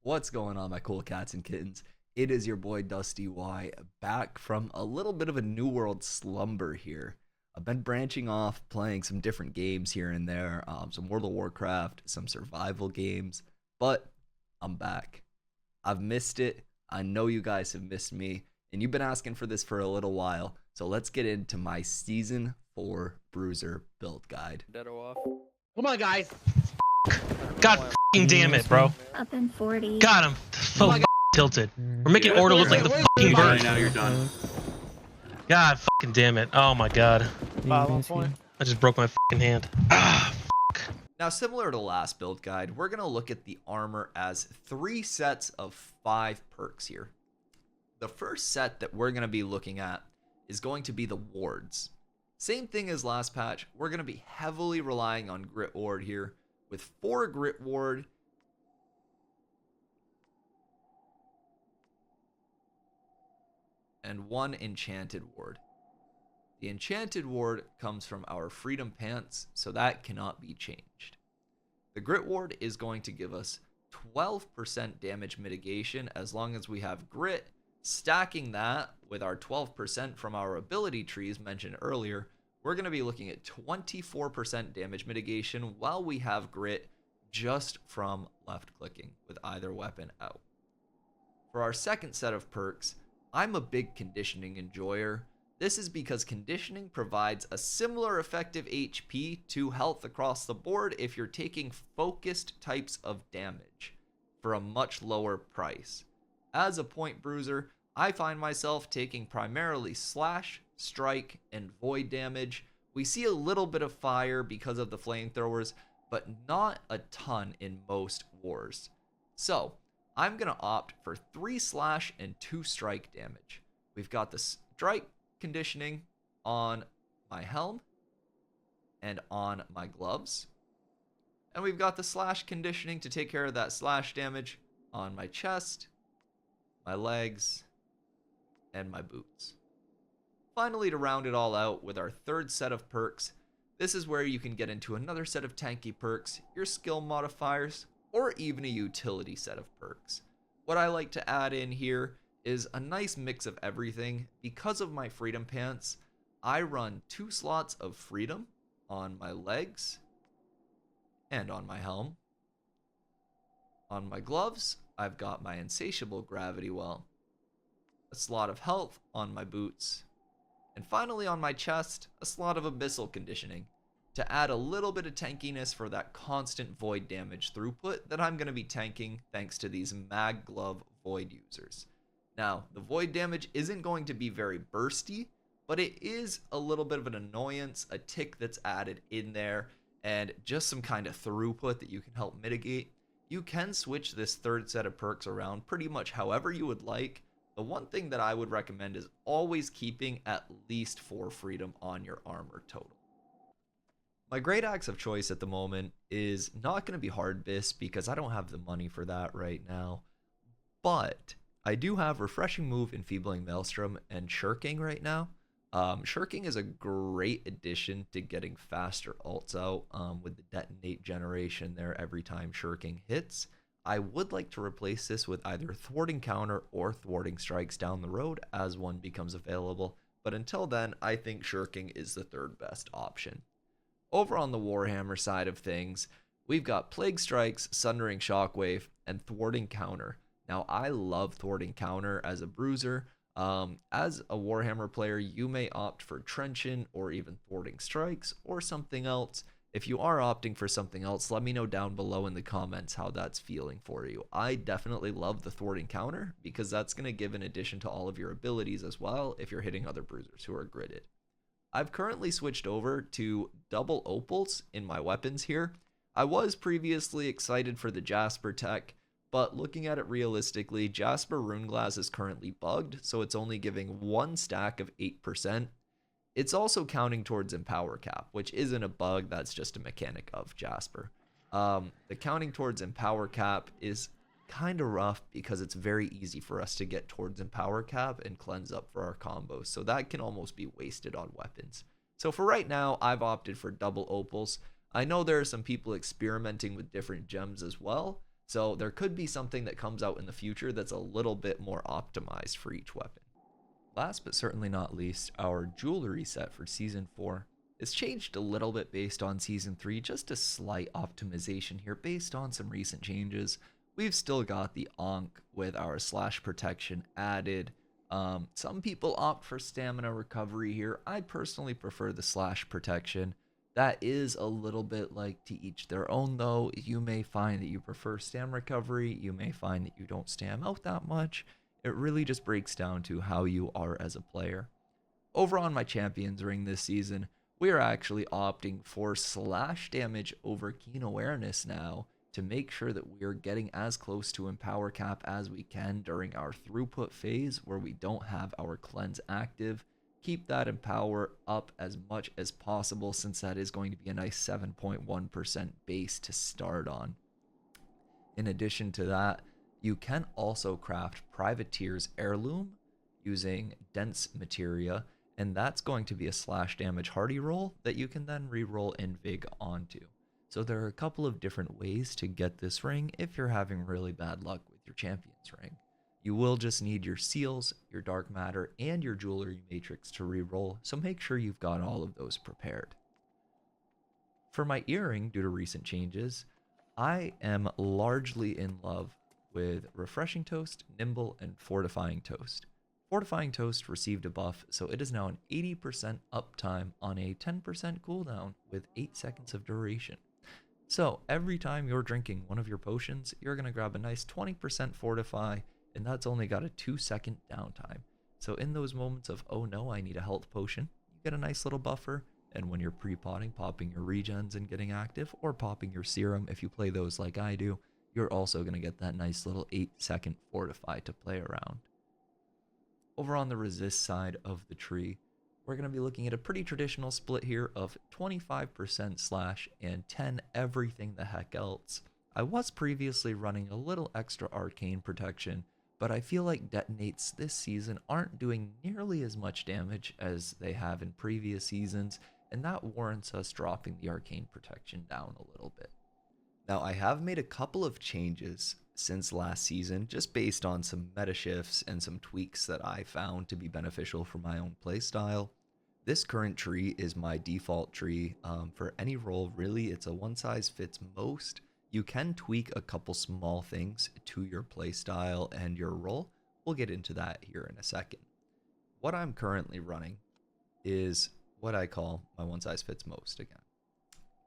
What's going on, my cool cats and kittens? It is your boy Dustywhy, back from a little bit of a New World slumber here. I've been branching off, playing some different games here and there, some World of Warcraft, some survival games, but I'm back. I've missed it. I know you guys have missed me, and you've been asking for this for a little while, so let's get into my Season 4 Bruiser build guide. Come on, guys. God f***ing damn it, bro. Up in 40. Got him. So tilted. We're making order look like the fucking bird. Now you're done. God fucking damn it. Oh my god. Point. I just broke my fucking hand. Ah, Now, similar to last build guide, we're going to look at the armor as 3 sets of 5 perks here. The first set that we're going to be looking at is going to be the wards. Same thing as last patch, we're going to be heavily relying on Grit Ward here, with 4 Grit Ward and 1 Enchanted Ward. The Enchanted Ward comes from our Freedom Pants, so that cannot be changed. The Grit Ward is going to give us 12% damage mitigation as long as we have Grit. Stacking that with our 12% from our ability trees mentioned earlier, we're going to be looking at 24% damage mitigation while we have Grit just from left clicking with either weapon out. For our second set of perks, I'm a big conditioning enjoyer. This is because conditioning provides a similar effective HP to health across the board if you're taking focused types of damage for a much lower price. As a point bruiser, I find myself taking primarily slash, strike, and void damage. We see a little bit of fire because of the flamethrowers, but not a ton in most wars. So, I'm going to opt for 3 slash and 2 strike damage. We've got the strike conditioning on my helm and on my gloves. And we've got the slash conditioning to take care of that slash damage on my chest, my legs, and my boots. Finally, to round it all out with our third set of perks, this is where you can get into another set of tanky perks, your skill modifiers, or even a utility set of perks. What I like to add in here is a nice mix of everything. Because of my Freedom Pants, I run 2 slots of Freedom on my legs and on my helm. On my gloves, I've got my Insatiable Gravity Well, a slot of health on my boots, and finally on my chest, a slot of Abyssal Conditioning to add a little bit of tankiness for that constant void damage throughput that I'm going to be tanking thanks to these Mag Glove Void users. Now, the void damage isn't going to be very bursty, but it is a little bit of an annoyance, a tick that's added in there, and just some kind of throughput that you can help mitigate. You can switch this third set of perks around pretty much however you would like. The one thing that I would recommend is always keeping at least 4 freedom on your armor total. My great axe of choice at the moment is not going to be Hardbist because I don't have the money for that right now, but I do have Refreshing Move, Enfeebling Maelstrom, and Shirking right now. Shirking is a great addition to getting faster ults out with the detonate generation there every time Shirking hits. I would like to replace this with either Thwarting Counter or Thwarting Strikes down the road as one becomes available, but until then, I think Shirking is the third best option. Over on the Warhammer side of things, we've got Plague Strikes, Sundering Shockwave, and Thwarting Counter. Now, I love Thwarting Counter as a bruiser. As a Warhammer player, you may opt for Trenchant or even Thwarting Strikes or something else. If you are opting for something else, let me know down below in the comments how that's feeling for you. I definitely love the Thwarting Counter because that's going to give an addition to all of your abilities as well if you're hitting other bruisers who are gridded. I've currently switched over to double opals in my weapons here. I was previously excited for the Jasper tech, but looking at it realistically, Jasper Runeglass is currently bugged, so it's only giving 1 stack of 8%. It's also counting towards Empower Cap, which isn't a bug, that's just a mechanic of Jasper. The counting towards Empower Cap is kind of rough because it's very easy for us to get towards Empower Cap and cleanse up for our combos, so that can almost be wasted on weapons. So for right now, I've opted for double opals. I know there are some people experimenting with different gems as well, So there could be something that comes out in the future that's a little bit more optimized for each weapon. Last but certainly not least, our jewelry set for Season 4 is changed a little bit based on Season 3, just a slight optimization here based on some recent changes. We've still got the Ankh with our slash protection added. Some people opt for stamina recovery here. I personally prefer the slash protection. That is a little bit like to each their own though. You may find that you prefer stam recovery. You may find that you don't stam out that much. It really just breaks down to how you are as a player. Over on my champions ring this season, we are actually opting for slash damage over keen awareness now to make sure that we are getting as close to empower cap as we can during our throughput phase where we don't have our cleanse active. Keep that empower up as much as possible since that is going to be a nice 7.1% base to start on. In addition to that, you can also craft Privateer's Heirloom using dense materia, and that's going to be a slash damage hardy roll that you can then reroll Invig onto. So there are a couple of different ways to get this ring if you're having really bad luck with your champion's ring. You will just need your seals, your dark matter, and your jewelry matrix to reroll, so make sure you've got all of those prepared. For my earring, due to recent changes, I am largely in love with Refreshing Toast, Nimble, and Fortifying Toast. Fortifying Toast received a buff, so it is now an 80% uptime on a 10% cooldown with 8 seconds of duration. So every time you're drinking one of your potions, you're going to grab a nice 20% Fortify, and that's only got a 2-second downtime. So in those moments of, oh no, I need a health potion, you get a nice little buffer, and when you're pre-potting, popping your regens and getting active, or popping your serum if you play those like I do, you're also going to get that nice little 8-second Fortify to play around. Over on the resist side of the tree, we're going to be looking at a pretty traditional split here of 25% slash and 10 everything the heck else. I was previously running a little extra arcane protection, but I feel like detonates this season aren't doing nearly as much damage as they have in previous seasons, and that warrants us dropping the arcane protection down a little bit. Now, I have made a couple of changes since last season, just based on some meta shifts and some tweaks that I found to be beneficial for my own playstyle. This current tree is my default tree. For any role, really, it's a one size fits most. You can tweak a couple small things to your playstyle and your role. We'll get into that here in a second. What I'm currently running is what I call my one size fits most again.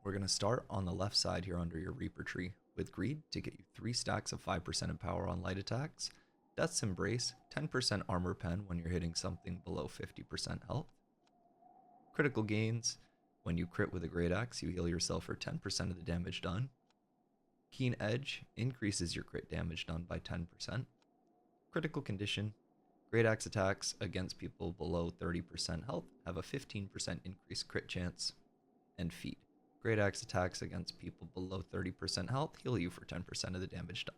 We're going to start on the left side here under your Reaper tree with Greed to get you 3 stacks of 5% empower on light attacks, Death's Embrace, 10% armor pen when you're hitting something below 50% health, critical gains, when you crit with a great axe you heal yourself for 10% of the damage done, Keen Edge increases your crit damage done by 10%, critical condition, great axe attacks against people below 30% health have a 15% increased crit chance, and Feed. Great axe attacks against people below 30% health heal you for 10% of the damage done.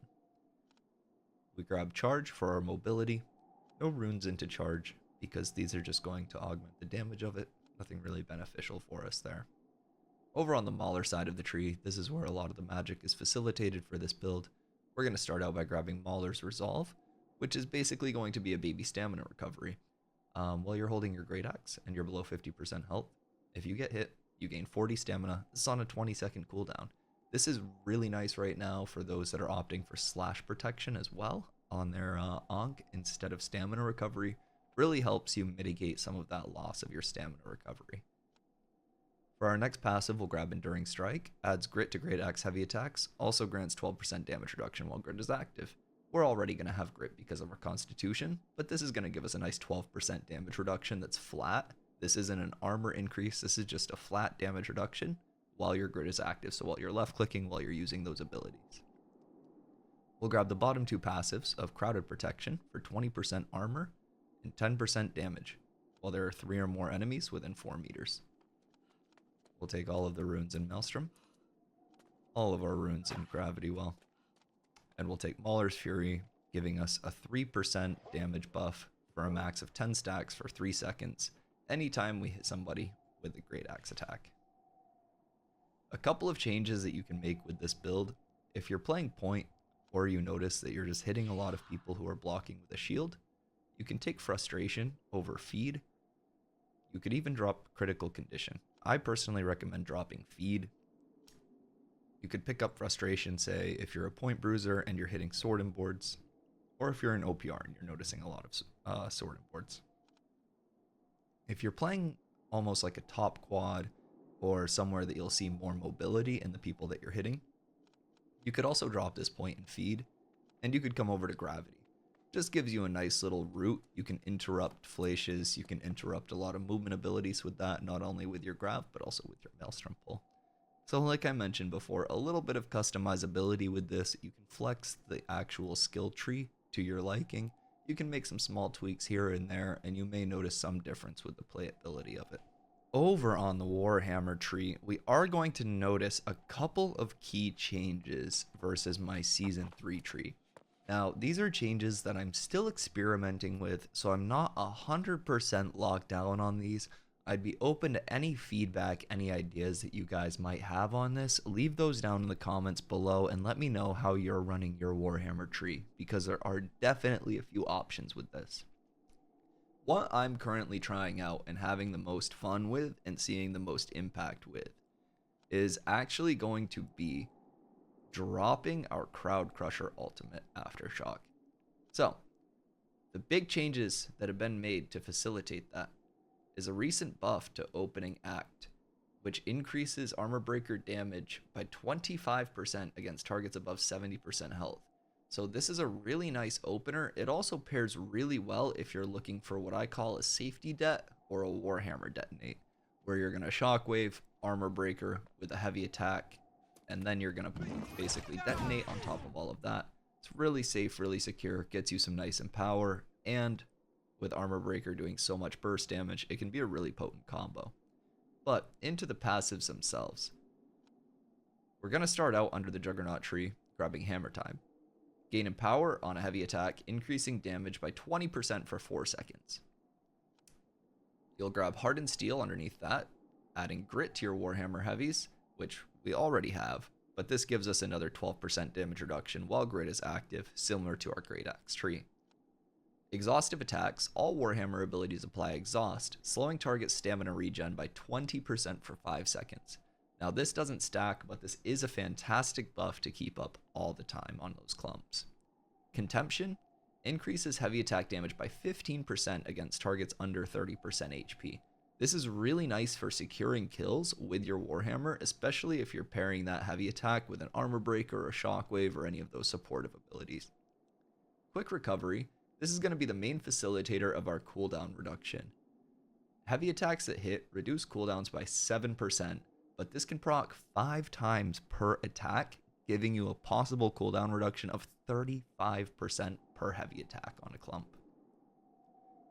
We grab Charge for our mobility. No runes into Charge because these are just going to augment the damage of it. Nothing really beneficial for us there. Over on the Mauler side of the tree, this is where a lot of the magic is facilitated for this build. We're going to start out by grabbing Mauler's Resolve, which is basically going to be a baby stamina recovery. While you're holding your great axe and you're below 50% health, if you get hit, you gain 40 stamina. This is on a 20-second cooldown. This is really nice right now for those that are opting for slash protection as well on their Ankh instead of stamina recovery. Really helps you mitigate some of that loss of your stamina recovery. For our next passive, we'll grab Enduring Strike. Adds Grit to Great Axe heavy attacks. Also grants 12% damage reduction while Grit is active. We're already going to have Grit because of our Constitution, but this is going to give us a nice 12% damage reduction that's flat. This isn't an armor increase, this is just a flat damage reduction while your Grit is active, so while you're left clicking while you're using those abilities. We'll grab the bottom 2 passives of Crowded Protection for 20% armor and 10% damage while there are 3 or more enemies within 4 meters. We'll take all of the runes in Maelstrom, all of our runes in Gravity Well, and we'll take Mauler's Fury, giving us a 3% damage buff for a max of 10 stacks for 3 seconds anytime we hit somebody with a great axe attack. A couple of changes that you can make with this build. If you're playing point, or you notice that you're just hitting a lot of people who are blocking with a shield, you can take Frustration over Feed. You could even drop Critical Condition. I personally recommend dropping Feed. You could pick up Frustration, say, if you're a point bruiser and you're hitting sword and boards, or if you're an OPR and you're noticing a lot of sword and boards. If you're playing almost like a top quad or somewhere that you'll see more mobility in the people that you're hitting, you could also drop this point and Feed, and you could come over to Gravity. Just gives you a nice little route. You can interrupt flashes, you can interrupt a lot of movement abilities with that, not only with your Grav, but also with your Maelstrom pull. So like I mentioned before, a little bit of customizability with this. You can flex the actual skill tree to your liking. You can make some small tweaks here and there, and you may notice some difference with the playability of it. Over on the Warhammer tree, we are going to notice a couple of key changes versus my Season 3 tree. Now, these are changes that I'm still experimenting with, so I'm not 100% locked down on these. I'd be open to any feedback, any ideas that you guys might have on this. Leave those down in the comments below and let me know how you're running your Warhammer tree, because there are definitely a few options with this. What I'm currently trying out and having the most fun with and seeing the most impact with is actually going to be dropping our Crowd Crusher Ultimate Aftershock. So, the big changes that have been made to facilitate that is a recent buff to Opening Act, which increases Armor Breaker damage by 25% against targets above 70% health. So this is a really nice opener. It also pairs really well if you're looking for what I call a safety det or a Warhammer detonate, where you're going to Shockwave, Armor Breaker with a heavy attack, and then you're going to basically detonate on top of all of that. It's really safe, really secure, gets you some nice empower, and with Armor Breaker doing so much burst damage, it can be a really potent combo. But into the passives themselves. We're going to start out under the Juggernaut tree, grabbing Hammer Time. Gain Empower on a heavy attack, increasing damage by 20% for 4 seconds. You'll grab Hardened Steel underneath that, adding Grit to your Warhammer heavies, which we already have, but this gives us another 12% damage reduction while Grit is active, similar to our Great Axe tree. Exhaustive attacks, all Warhammer abilities apply exhaust, slowing target stamina regen by 20% for 5 seconds. Now this doesn't stack, but this is a fantastic buff to keep up all the time on those clumps. Contemption increases heavy attack damage by 15% against targets under 30% HP. This is really nice for securing kills with your Warhammer, especially if you're pairing that heavy attack with an Armor Breaker or a Shockwave or any of those supportive abilities. Quick Recovery. This is going to be the main facilitator of our cooldown reduction. Heavy attacks that hit reduce cooldowns by 7%, but this can proc 5 times per attack, giving you a possible cooldown reduction of 35% per heavy attack on a clump.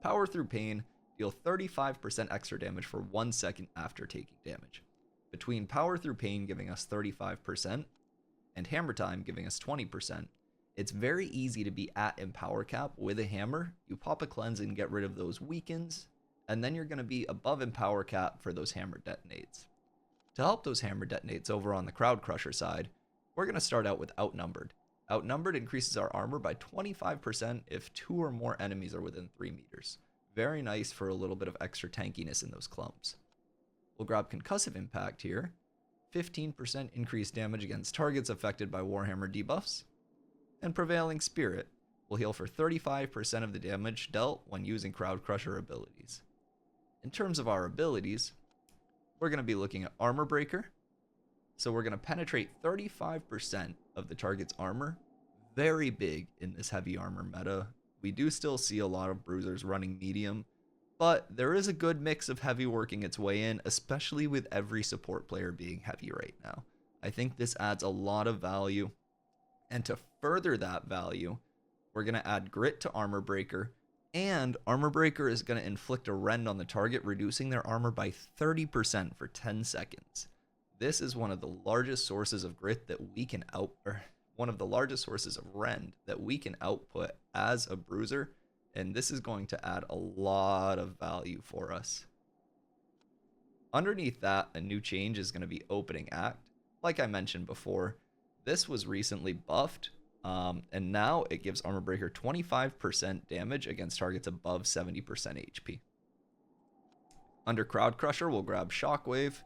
Power Through Pain, deal 35% extra damage for 1 second after taking damage. Between Power Through Pain giving us 35% and Hammer Time giving us 20%, it's very easy to be at Empower Cap with a hammer. You pop a cleanse and get rid of those weakens, and then you're going to be above Empower Cap for those hammer detonates. To help those hammer detonates over on the Crowd Crusher side, we're going to start out with Outnumbered. Outnumbered increases our armor by 25% if 2 or more enemies are within 3 meters. Very nice for a little bit of extra tankiness in those clumps. We'll grab Concussive Impact here. 15% increased damage against targets affected by Warhammer debuffs. And Prevailing Spirit will heal for 35% of the damage dealt when using Crowd Crusher abilities. In terms of our abilities, we're going to be looking at Armor Breaker. So we're going to penetrate 35% of the target's armor. Very big in this heavy armor meta. We do still see a lot of bruisers running medium, but there is a good mix of heavy working its way in, especially with every support player being heavy right now. I think this adds a lot of value. And to further that value, we're going to add Grit to Armor Breaker, and Armor Breaker is going to inflict a rend on the target, reducing their armor by 30% for 10 seconds. This is one of the largest sources of Grit that we can one of the largest sources of rend that we can output as a bruiser, and this is going to add a lot of value for us. Underneath that, a new change is going to be Opening Act. Like I mentioned before, this was recently buffed And now it gives Armor Breaker 25% damage against targets above 70% HP. Under Crowd Crusher, we'll grab Shockwave.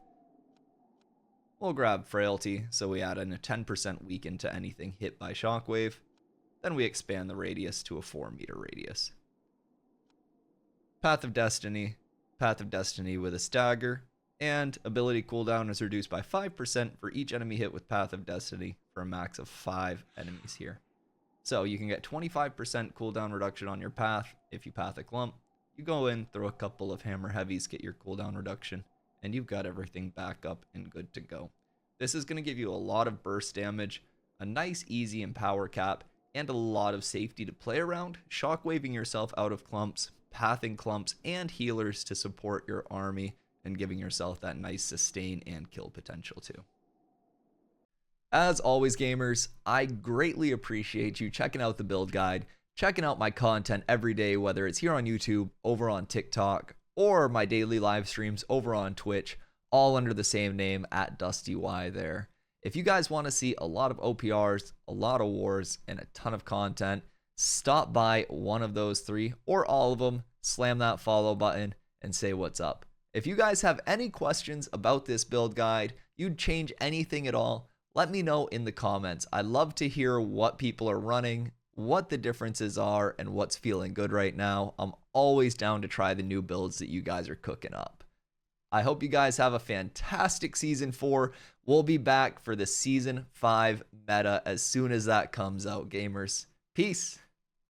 We'll grab Frailty, so we add in a 10% weaken to anything hit by Shockwave. Then we expand the radius to a 4-meter radius. Path of Destiny with a Stagger, and ability cooldown is reduced by 5% for each enemy hit with Path of Destiny for a max of 5 enemies here. So you can get 25% cooldown reduction on your path if you path a clump. You go in, throw a couple of hammer heavies, get your cooldown reduction, and you've got everything back up and good to go. This is going to give you a lot of burst damage, a nice easy empower cap, and a lot of safety to play around, shockwaving yourself out of clumps, pathing clumps, and healers to support your army, and giving yourself that nice sustain and kill potential too. As always, gamers, I greatly appreciate you checking out the build guide, checking out my content every day, whether it's here on YouTube, over on TikTok, or my daily live streams over on Twitch, all under the same name at Dustywhy there. If you guys want to see a lot of OPRs, a lot of wars, and a ton of content, stop by one of those 3 or all of them, slam that follow button, and say what's up. If you guys have any questions about this build guide, you'd change anything at all, let me know in the comments. I'd love to hear what people are running, what the differences are, and what's feeling good right now. I'm always down to try the new builds that you guys are cooking up. I hope you guys have a fantastic Season 4. We'll be back for the Season 5 meta as soon as that comes out, gamers. Peace.